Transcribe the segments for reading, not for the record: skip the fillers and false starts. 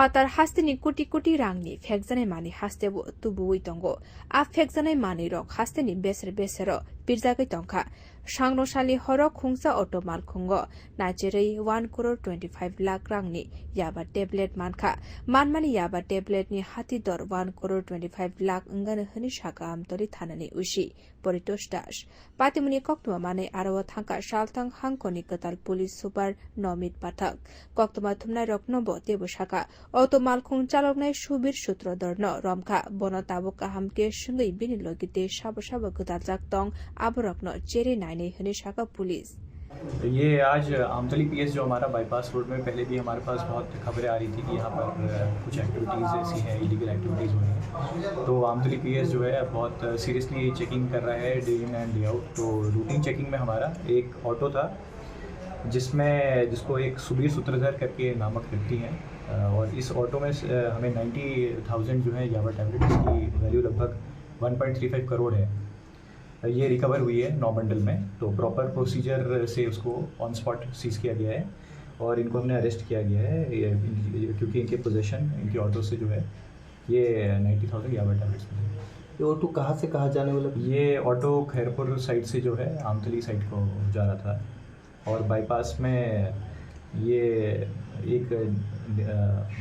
Hatar hasteni kuti rangni fekjanai mani hastebo tubuwi tongo. A fekjanai mani rok hasteni besero pirjagai tongka. Shangrosali horok khungsa auto malkhungo. Najeri 1 crore 25 lakh rangni yabha tablet mankha. Manmani yabha tablet ni hati dor 1 crore 25 lakh ungana hani shaka amtori thanani ushi. Poritos dash. Patimuni koktuma mane arawa thangka shaltang hangkoni katal police super nomit pathak. Koktuma thumnai rok nobo tebo shaka. Auto malkhung chaloknaini subir sutro dorno romkha bono tabuka hamke sungai bini logite shabo gudarjak tong aborokno चेरे नाइने हने शाखा police. ये आज आमतली PS जो हमारा bypass road में पहले भी हमारे पास बहुत खबरें आ रही थी कि यहाँ पर कुछ एक्टिविटीज़ ऐसी हैं, इलीगल एक्टिविटीज़ हो रही हैं। तो आमतली पीएस जो है बहुत सीरियसली चेकिंग कर रहा है day in and day out. तो रूटीन चेकिंग में हमारा एक ऑटो था जिसको एक सुबीर सूत्रधर करके नामक व्यक्ति हैं और इस ऑटो में हमें 90,000 जो है याबा टैबलेट की वैल्यू लगभग 1.35 करोड़ है, ये रिकवर हुई है 9 बंडल में। तो प्रॉपर प्रोसीजर से उसको ऑन स्पॉट सीज किया गया है और इनको हमने अरेस्ट किया गया है क्योंकि इनके पोजीशन इनके ऑटो से जो है ये 90,000 याबा टैबलेट्स मिले। ये ऑटो कहाँ से कहाँ जाने वाला? ये ऑटो खैरपुर साइड से जो है आमतली साइड को जा रहा था और बाईपास में ये एक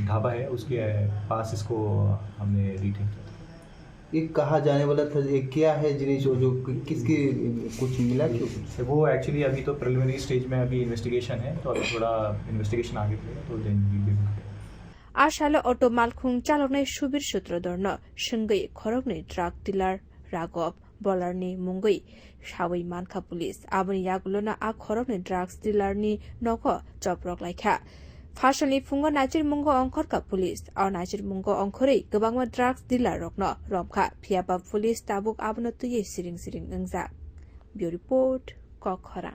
ढाबा है उसके पास इसको हमने रिटेक किया। ये कहाँ जाने वाला था? ये क्या है जिनिस जो किसकी कुछ मिला क्यों? वो एक्चुअली अभी तो प्रिलिमिनरी स्टेज में अभी इन्वेस्टिगेशन है, तो अभी थोड़ा इन्वेस्टिगेशन आगे बढ़ेगा तो देन आशाले ऑटो मालखुं चालकनाय सुबिर सूत्र दर्न संगै खरगनि ड्राग डिलार राघव बलारनि मुंगै सावै मानखा पुलिस आबनि यागुलोना आ खरगनि ड्राग्स डिलारनि नख चप्रक लायखा फासलनि फुंगा नाजिर मुंगो अंखरका पुलिस और नाजिर मुंगो अंखरै गोबांमा ड्राग्स डिलार रकनो रमखा फियाबा पुलिस ताबुक आबनो तुये सिरिं अंजा ब्यूरो रिपोर्ट कखरा।